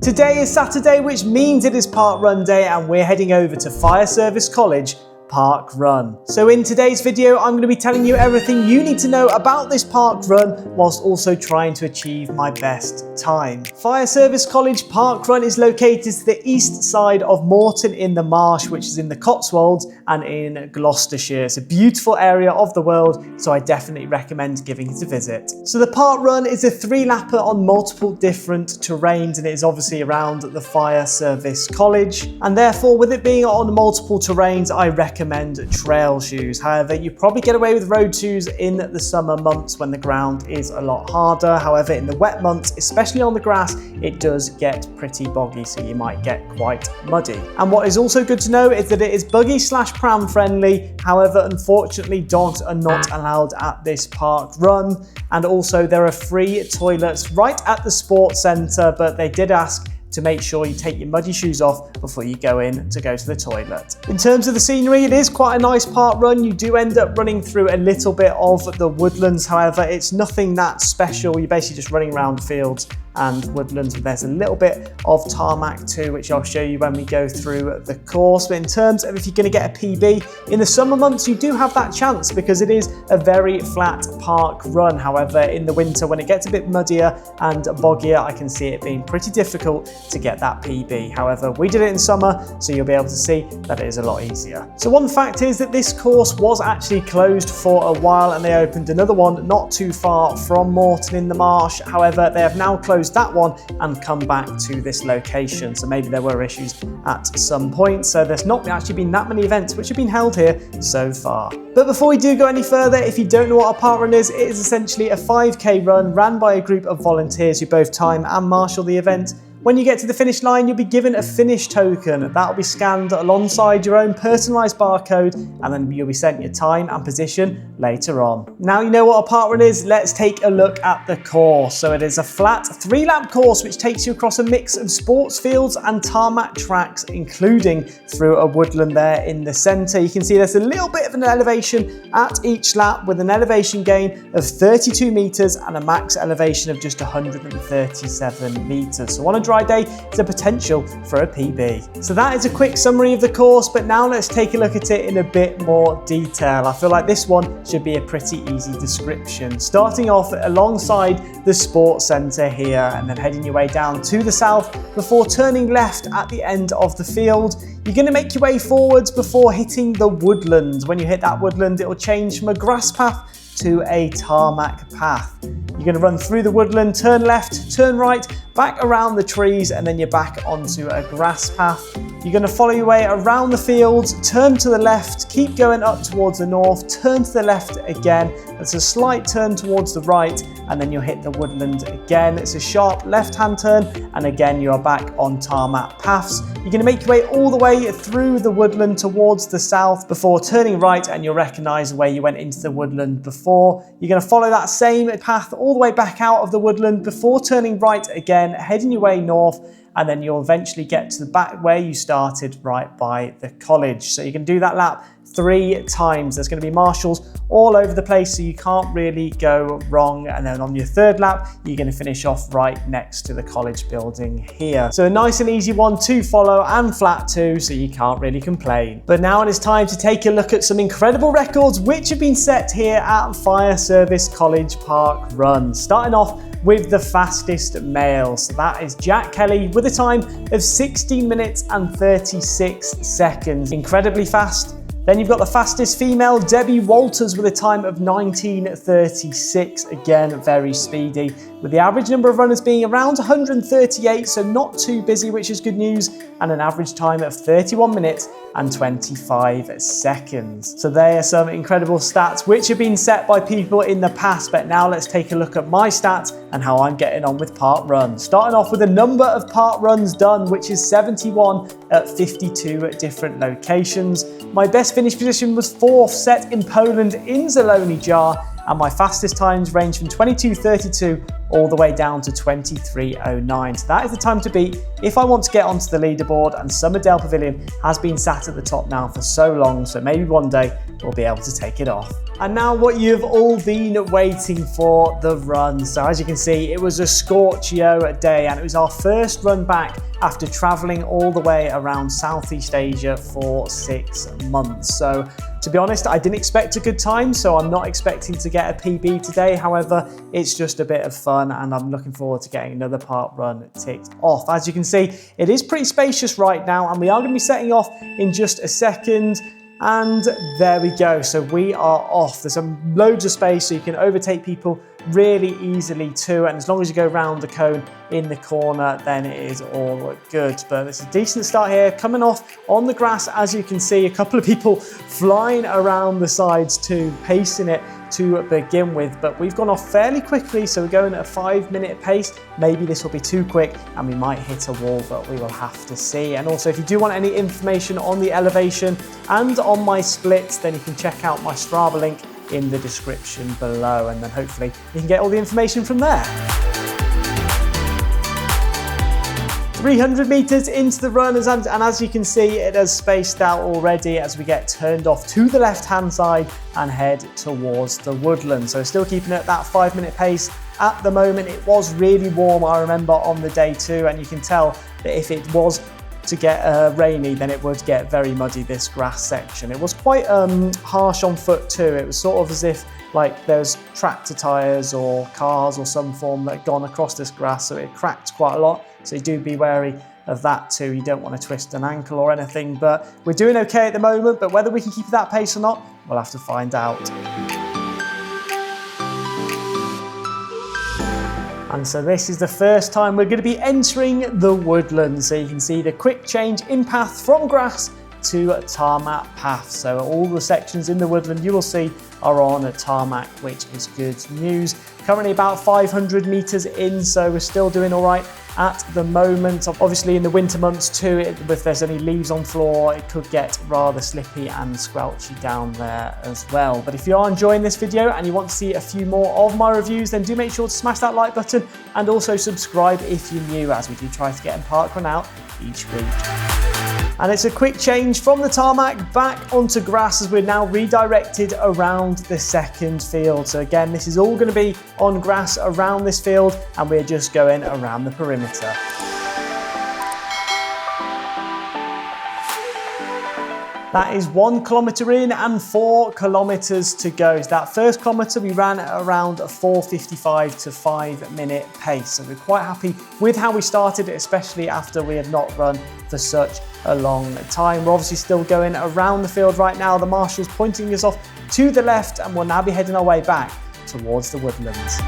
Today is Saturday, which means it is Parkrun Day, and we're heading over to Fire Service College Parkrun. So in today's video, I'm going to be telling you everything you need to know about this parkrun whilst also trying to achieve my best time. Fire Service College Parkrun is located to the east side of Moreton-in-Marsh, which is in the Cotswolds and in Gloucestershire. It's a beautiful area of the world, so I definitely recommend giving it a visit. So the parkrun is a 3-lapper on multiple different terrains, and it is obviously around the Fire Service College, and therefore with it being on multiple terrains, I recommend trail shoes. However, you probably get away with road shoes in the summer months when the ground is a lot harder. However, in the wet months, especially on the grass, it does get pretty boggy, so you might get quite muddy. And what is also good to know is that it is buggy / pram friendly. However, unfortunately, dogs are not allowed at this park run. And also there are free toilets right at the sports centre, but they did ask to make sure you take your muddy shoes off before you go to the toilet. In terms of the scenery, it is quite a nice park run. You do end up running through a little bit of the woodlands. However, it's nothing that special. You're basically just running around fields and woodlands. There's a little bit of tarmac too, which I'll show you when we go through the course. But in terms of if you're going to get a PB, in the summer months you do have that chance because it is a very flat park run. However, in the winter when it gets a bit muddier and boggier, I can see it being pretty difficult to get that PB. However, we did it in summer, so you'll be able to see that it is a lot easier. So one fact is that this course was actually closed for a while, and they opened another one not too far from Moreton-in-Marsh. However, they have now closed that one and come back to this location. So maybe there were issues at some point. So there's not actually been that many events which have been held here so far. But before we do go any further, if you don't know what a parkrun is, it is essentially a 5k run ran by a group of volunteers who both time and marshal the event. When you get to the finish line, you'll be given a finish token. That'll be scanned alongside your own personalised barcode, and then you'll be sent your time and position later on. Now you know what a parkrun is, let's take a look at the course. So it is a flat 3-lap course which takes you across a mix of sports fields and tarmac tracks, including through a woodland there in the centre. You can see there's a little bit of an elevation at each lap with an elevation gain of 32 metres and a max elevation of just 137 metres. So on a dry day, there's a potential for a PB. So that is a quick summary of the course, but now let's take a look at it in a bit more detail. I feel like this one should be a pretty easy description. Starting off alongside the sports centre here and then heading your way down to the south before turning left at the end of the field. You're going to make your way forwards before hitting the woodland. When you hit that woodland, it will change from a grass path to a tarmac path. You're going to run through the woodland, turn left, turn right, back around the trees, and then you're back onto a grass path. You're going to follow your way around the fields, turn to the left, keep going up towards the north, turn to the left again. It's a slight turn towards the right, and then you'll hit the woodland again. It's a sharp left-hand turn, and again you are back on tarmac paths. You're going to make your way all the way through the woodland towards the south before turning right, and you'll recognise where you went into the woodland before. You're going to follow that same path all the way back out of the woodland before turning right again, heading your way north, and then you'll eventually get to the back where you started, right by the college. So you can do that lap 3 times. There's going to be marshals all over the place, so you can't really go wrong. And then on your 3rd lap, you're going to finish off right next to the college building here. So a nice and easy one to follow and flat too, so you can't really complain. But now it is time to take a look at some incredible records which have been set here at Fire Service College Parkrun. Starting off with the fastest male. So that is Jack Kelly with a time of 16 minutes and 36 seconds. Incredibly fast. Then you've got the fastest female, Debbie Walters, with a time of 19:36. Again, very speedy, with the average number of runners being around 138, so not too busy, which is good news, and an average time of 31 minutes and 25 seconds. So there are some incredible stats which have been set by people in the past, but now let's take a look at my stats and how I'm getting on with parkrun. Starting off with the number of parkruns done, which is 71 at 52 different locations. My best finish position was 4th, set in Poland in Zielony Jar, and my fastest times range from 22:32 all the way down to 23:09. So that is the time to beat if I want to get onto the leaderboard, and Somerdale Pavilion has been sat at the top now for so long, so maybe one day we'll be able to take it off. And now what you've all been waiting for, the run. So as you can see, it was a scorchio day, and it was our first run back after traveling all the way around Southeast Asia for 6 months. So to be honest, I didn't expect a good time, so I'm not expecting to get a PB today. However, it's just a bit of fun, and I'm looking forward to getting another park run ticked off. As you can see, it is pretty spacious right now, and we are going to be setting off in just a second. And there we go, so we are off. There's some loads of space, so you can overtake people really easily too, and as long as you go round the cone in the corner, then it is all good. But it's a decent start here, coming off on the grass. As you can see, a couple of people flying around the sides too, pacing it to begin with, but we've gone off fairly quickly, so we're going at a 5-minute pace. Maybe this will be too quick and we might hit a wall, but we will have to see. And also, if you do want any information on the elevation and on my splits, then you can check out my Strava link in the description below, and then hopefully you can get all the information from there. 300 meters into the run, and as you can see, it has spaced out already as we get turned off to the left-hand side and head towards the woodland. So still keeping it at that 5-minute pace at the moment. It was really warm, I remember, on the day too, and you can tell that if it was to get rainy, then it would get very muddy, this grass section. It was quite harsh on foot too. It was sort of as if like there's tractor tyres or cars or some form that had gone across this grass, so it cracked quite a lot. So you do be wary of that too. You don't want to twist an ankle or anything, but we're doing okay at the moment. But whether we can keep that pace or not, we'll have to find out. And so this is the first time we're going to be entering the woodlands. So you can see the quick change in path from grass to tarmac path. So all the sections in the woodland you will see are on a tarmac, which is good news. Currently about 500 meters in, so we're still doing all right at the moment. Obviously in the winter months too, if there's any leaves on floor, it could get rather slippy and squelchy down there as well. But if you are enjoying this video and you want to see a few more of my reviews, then do make sure to smash that like button and also subscribe if you're new, as we do try to get a parkrun out each week. And it's a quick change from the tarmac back onto grass as we're now redirected around the second field. So again, this is all going to be on grass around this field, and we're just going around the perimeter. That is 1 kilometre in and 4 kilometres to go. So that first kilometre we ran at around a 4:55 to 5-minute pace. So we're quite happy with how we started, especially after we have not run for such a long time. We're obviously still going around the field right now. The marshal's pointing us off to the left, and we'll now be heading our way back towards the woodlands.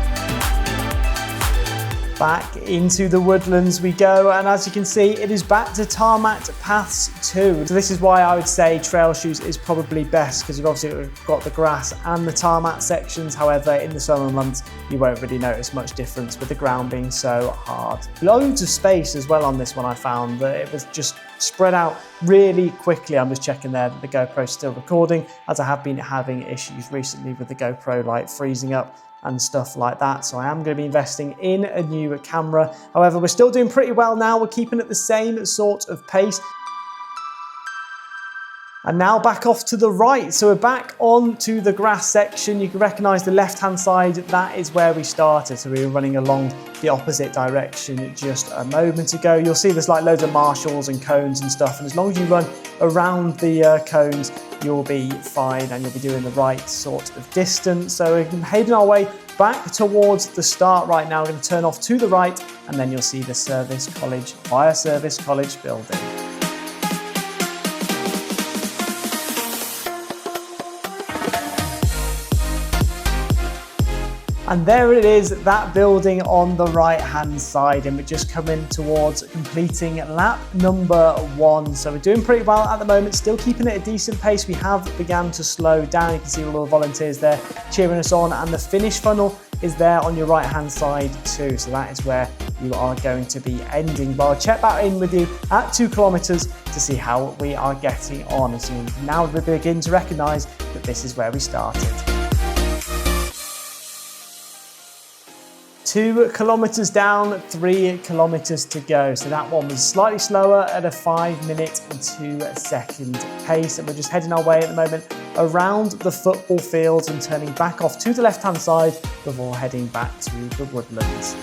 Back into the woodlands we go, and as you can see, it is back to tarmac paths too. So this is why I would say trail shoes is probably best, because you've obviously got the grass and the tarmac sections. However, in the summer months, you won't really notice much difference with the ground being so hard. Loads of space as well on this one. I found that it was just spread out really quickly. I'm just checking there that the GoPro is still recording, as I have been having issues recently with the GoPro like freezing up and stuff like that. So I am going to be investing in a new camera. However, we're still doing pretty well now. We're keeping at the same sort of pace. And now back off to the right. So we're back on to the grass section. You can recognise the left-hand side. That is where we started. So we were running along the opposite direction just a moment ago. You'll see there's like loads of marshals and cones and stuff. And as long as you run around the cones, you'll be fine and you'll be doing the right sort of distance. So we're heading our way back towards the start right now. We're going to turn off to the right, and then you'll see the Fire Service College building. And there it is, that building on the right hand side, and we're just coming towards completing lap number 1. So we're doing pretty well at the moment, still keeping it a decent pace. We have begun to slow down. You can see all the volunteers there cheering us on, and the finish funnel is there on your right hand side too. So that is where you are going to be ending. But I'll check that in with you at 2 kilometres to see how we are getting on. So now we begin to recognise that this is where we started. 2 kilometers down, 3 kilometers to go. So that one was slightly slower at a 5-minute and 2-second pace. And we're just heading our way at the moment around the football fields and turning back off to the left-hand side before heading back to the woodlands.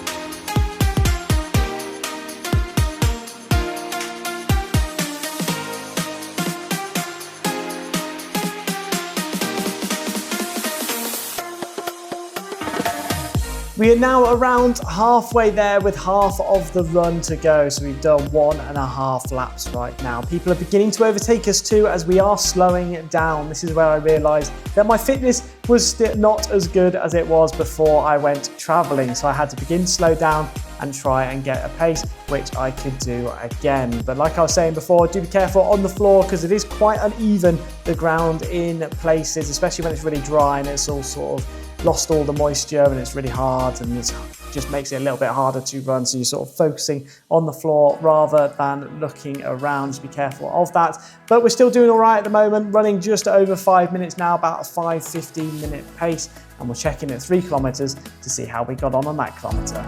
We are now around halfway there with half of the run to go. So we've done 1.5 laps right now. People are beginning to overtake us too as we are slowing down. This is where I realised that my fitness was still not as good as it was before I went travelling. So I had to begin to slow down and try and get a pace, which I could do again. But like I was saying before, do be careful on the floor because it is quite uneven, the ground in places, especially when it's really dry and it's all sort of lost all the moisture and it's really hard and it just makes it a little bit harder to run. So you're sort of focusing on the floor rather than looking around. Just be careful of that. But we're still doing all right at the moment, running just over 5 minutes now, about a 5:15-minute pace. And we're checking at 3 kilometers to see how we got on that kilometer.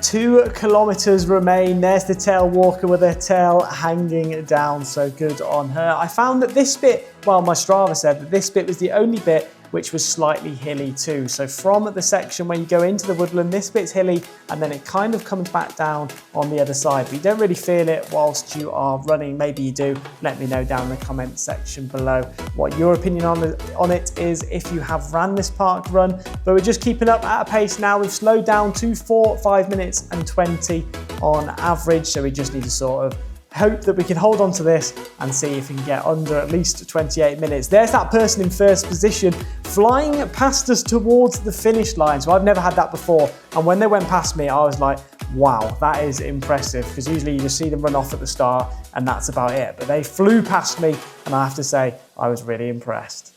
Two kilometers remain. There's the tail walker with her tail hanging down, so good on her. I found that this bit, well, my Strava said that this bit was the only bit which was slightly hilly too. So from the section where you go into the woodland, this bit's hilly and then it kind of comes back down on the other side. But you don't really feel it whilst you are running. Maybe you do. Let me know down in the comment section below what your opinion on it is if you have ran this park run. But we're just keeping up at a pace now. We've slowed down to 5 minutes and 20 on average. So we just need to sort of hope that we can hold on to this and see if we can get under at least 28 minutes. There's that person in first position flying past us towards the finish line. So I've never had that before. And when they went past me, I was like, wow, that is impressive. Because usually you just see them run off at the start and that's about it. But they flew past me and I have to say, I was really impressed.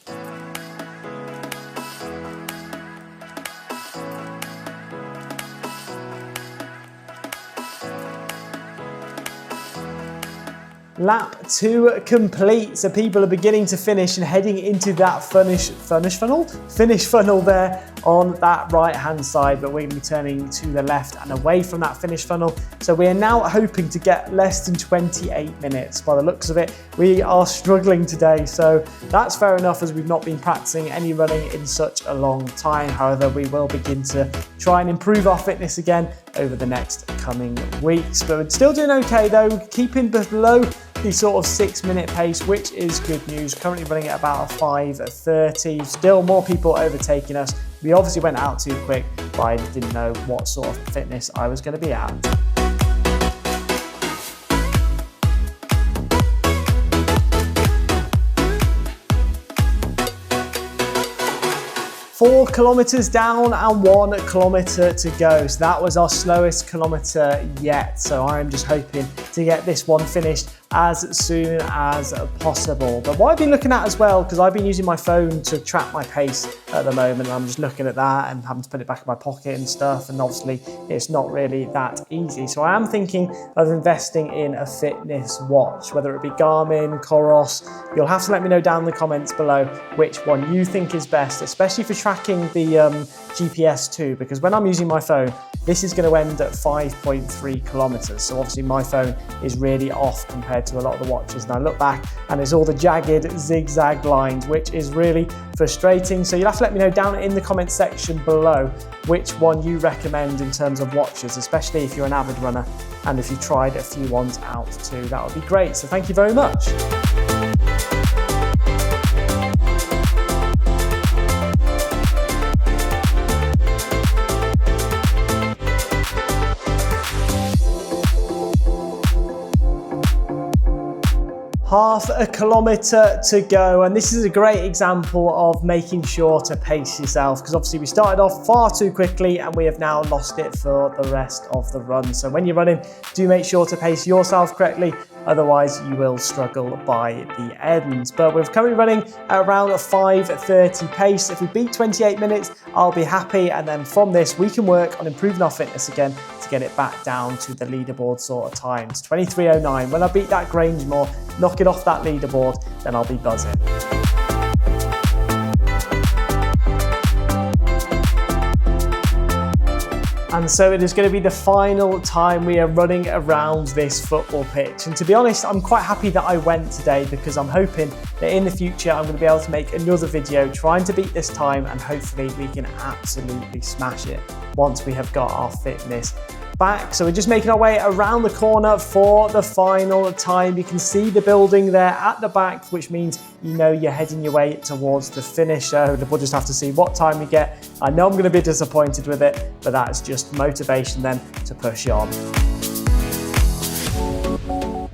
Lap 2 complete, so people are beginning to finish and heading into that finish funnel there on that right hand side, but we're going to be turning to the left and away from that finish funnel. So we are now hoping to get less than 28 minutes. By the looks of it, we are struggling today, so that's fair enough as we've not been practicing any running in such a long time. However, we will begin to try and improve our fitness again over the next coming weeks. But we're still doing okay though, keeping below the sort of 6-minute pace, which is good news. Currently running at about a 5:30. Still more people overtaking us. We obviously went out too quick, but I didn't know what sort of fitness I was going to be at. 4 kilometers down and 1 kilometer to go. So that was our slowest kilometer yet. So I'm just hoping to get this one finished as soon as possible. But what I've been looking at as well, because I've been using my phone to track my pace at the moment, I'm just looking at that and having to put it back in my pocket and stuff, and obviously it's not really that easy. So I am thinking of investing in a fitness watch, whether it be Garmin, Coros. You'll have to let me know down in the comments below which one you think is best, especially for tracking the GPS too, because when I'm using my phone, this is going to end at 5.3 kilometers. So obviously my phone is really off compared to a lot of the watches. And I look back and there's all the jagged zigzag lines, which is really frustrating. So you'll have to let me know down in the comment section below which one you recommend in terms of watches, especially if you're an avid runner and if you tried a few ones out too. That would be great. So thank you very much. Half a kilometer to go, and this is a great example of making sure to pace yourself, because obviously we started off far too quickly and we have now lost it for the rest of the run. So when you're running, do make sure to pace yourself correctly, otherwise you will struggle by the end. But we're currently running at around a 5:30 pace. If we beat 28 minutes, I'll be happy, and then from this we can work on improving our fitness again to get it back down to the leaderboard sort of times. 23:09. When I beat that Grangemore, knock it off that leaderboard, then I'll be buzzing. And so it is going to be the final time we are running around this football pitch. And to be honest, I'm quite happy that I went today because I'm hoping that in the future I'm going to be able to make another video trying to beat this time, and hopefully we can absolutely smash it once we have got our fitness back. So we're just making our way around the corner for the final time. You can see the building there at the back, which means you know you're heading your way towards the finish. So we'll just have to see what time we get. I know I'm going to be disappointed with it, but that's just motivation then to push on.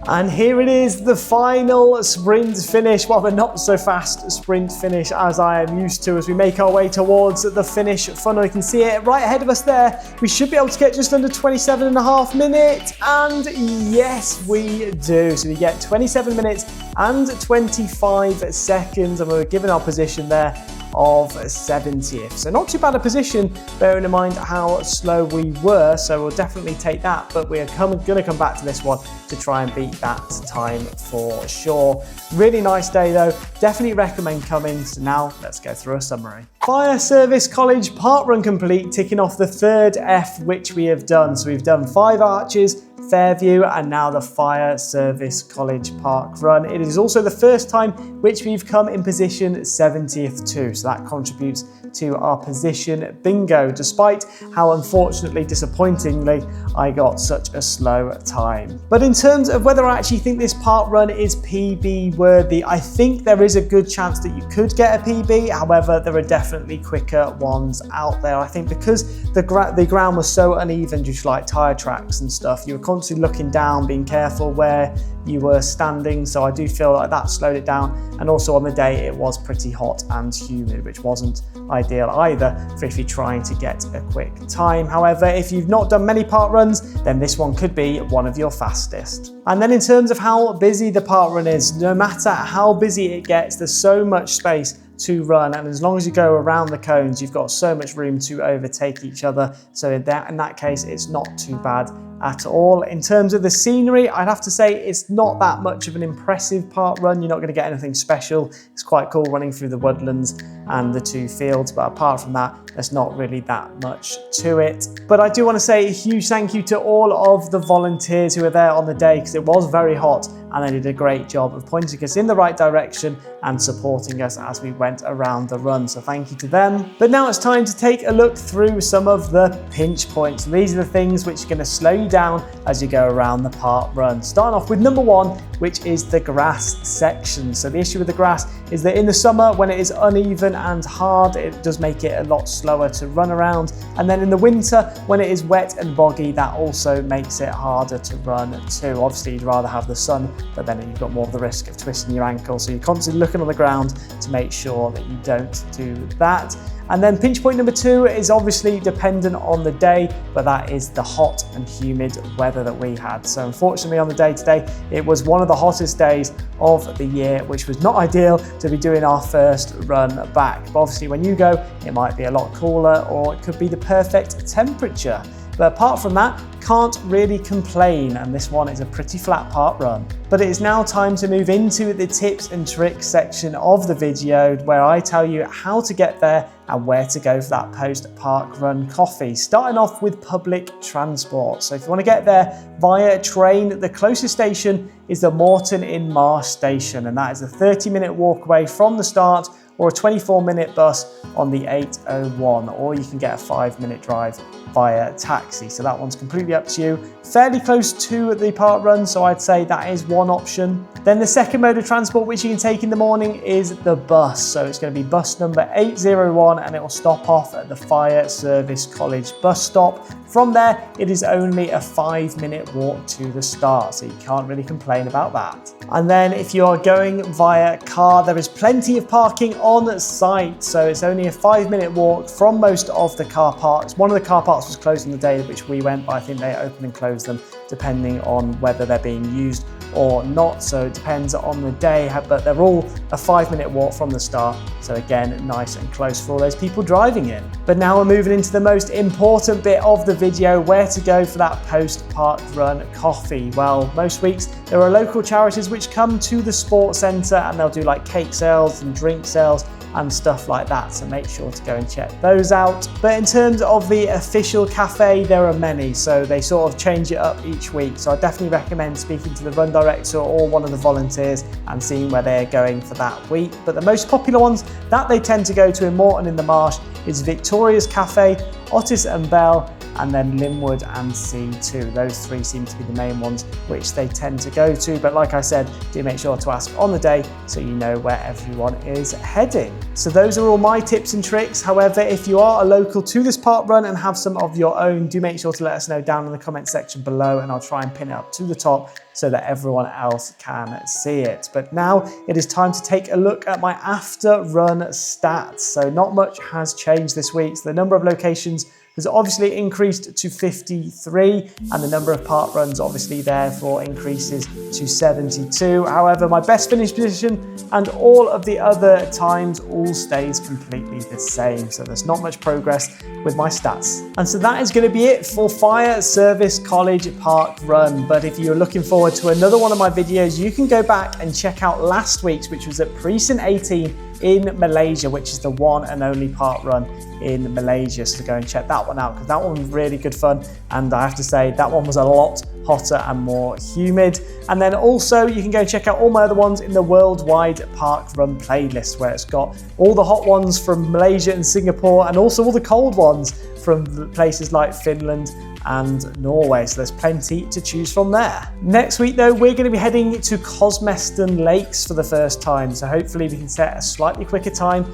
And here it is, the final sprint finish. Well, the not so fast sprint finish as I am used to as we make our way towards the finish funnel. You can see it right ahead of us there. We should be able to get just under 27.5 minutes. And yes, we do. So we get 27 minutes and 25 seconds. And we're given our position there of 70th. So not too bad a position, bearing in mind how slow we were. So we'll definitely take that, but we're going to come back to this one to try and beat that time for sure. Really nice day though. Definitely recommend coming. So now let's go through a summary. Fire Service College Parkrun complete, ticking off the third F which we have done. So we've done 5 arches, Fairview, and now the Fire Service College Parkrun. It is also the first time which we've come in position 70th too, so that contributes to our position bingo, despite how unfortunately, disappointingly, I got such a slow time. But in terms of whether I actually think this parkrun is PB worthy, I think there is a good chance that you could get a PB. However, there are definitely quicker ones out there. I think because the ground was so uneven due to like tire tracks and stuff, you were constantly looking down, being careful where you were standing. So I do feel like that slowed it down. And also on the day, it was pretty hot and humid, which wasn't ideal either for if you're trying to get a quick time. However, if you've not done many parkruns, then this one could be one of your fastest. And then in terms of how busy the parkrun is, no matter how busy it gets, there's so much space to run, and as long as you go around the cones, you've got so much room to overtake each other. So in that case, it's not too bad at all. In terms of the scenery, I'd have to say it's not that much of an impressive parkrun. You're not going to get anything special. It's quite cool running through the woodlands and the 2 fields, but apart from that, there's not really that much to it. But I do want to say a huge thank you to all of the volunteers who were there on the day, because it was very hot and they did a great job of pointing us in the right direction and supporting us as we went around the run. So thank you to them. But now it's time to take a look through some of the pinch points. These are the things which are going to slow you down as you go around the park run. Starting off with number 1, which is the grass section. So the issue with the grass is that in the summer, when it is uneven and hard, it does make it a lot slower to run around. And then in the winter, when it is wet and boggy, that also makes it harder to run too. Obviously, you'd rather have the sun, but then you've got more of the risk of twisting your ankle. So you're constantly looking on the ground to make sure that you don't do that. And then pinch point number 2 is obviously dependent on the day, but that is the hot and humid weather that we had. So unfortunately on the day today, it was one of the hottest days of the year, which was not ideal to be doing our first run back. But obviously when you go, it might be a lot cooler, or it could be the perfect temperature. But apart from that, can't really complain, and this one is a pretty flat park run. But it is now time to move into the tips and tricks section of the video, where I tell you how to get there and where to go for that post-park run coffee. Starting off with public transport. So if you want to get there via train, the closest station is the Moreton-in-Marsh station, and that is a 30-minute walk away from the start, or a 24-minute bus on the 801, or you can get a 5-minute drive via taxi. So that one's completely up to you. Fairly close to the park run, so I'd say that is one option. Then the second mode of transport which you can take in the morning is the bus. So it's going to be bus number 801, and it will stop off at the Fire Service College bus stop. From there, it is only a 5-minute walk to the start, so you can't really complain about that. And then if you are going via car, there is plenty of parking on site, so it's only a 5-minute walk from most of the car parks. One of the car parks was closed on the day which we went, but I think they open and close them depending on whether they're being used or not, so it depends on the day, but they're all a 5-minute walk from the start, so again, nice and close for all those people driving in. But now we're moving into the most important bit of the video, where to go for that post-park run coffee. Well, most weeks there are local charities which come to the sports centre, and they'll do like cake sales and drink sales and stuff like that, so make sure to go and check those out. But in terms of the official cafe, there are many, so they sort of change it up each week, so I definitely recommend speaking to the run director or one of the volunteers and seeing where they're going for that week. But the most popular ones that they tend to go to in Moreton-in-Marsh is Victoria's Cafe, Otis and Bell, and then Linwood and C2. Those three seem to be the main ones which they tend to go to. But like I said, do make sure to ask on the day so you know where everyone is heading. So those are all my tips and tricks. However, if you are a local to this park run and have some of your own, do make sure to let us know down in the comment section below, and I'll try and pin it up to the top so that everyone else can see it. But now it is time to take a look at my after run stats. So not much has changed this week. So the number of locations has obviously increased to 53, and the number of park runs obviously therefore increases to 72. However, my best finish position and all of the other times all stays completely the same. So there's not much progress with my stats. And so that is going to be it for Fire Service College Park Run. But if you're looking forward to another one of my videos, you can go back and check out last week's, which was at Precinct 18 in Malaysia, which is the one and only park run in Malaysia. So go and check that one out, because that one was really good fun, and I have to say that one was a lot hotter and more humid. And then also you can go and check out all my other ones in the worldwide park run playlist, where it's got all the hot ones from Malaysia and Singapore, and also all the cold ones from places like Finland and Norway, so there's plenty to choose from there. Next week though, we're going to be heading to Cosmeston Lakes for the first time, so hopefully we can set a slightly quicker time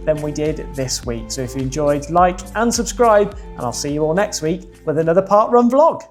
than we did this week. So if you enjoyed, like and subscribe, and I'll see you all next week with another park run vlog.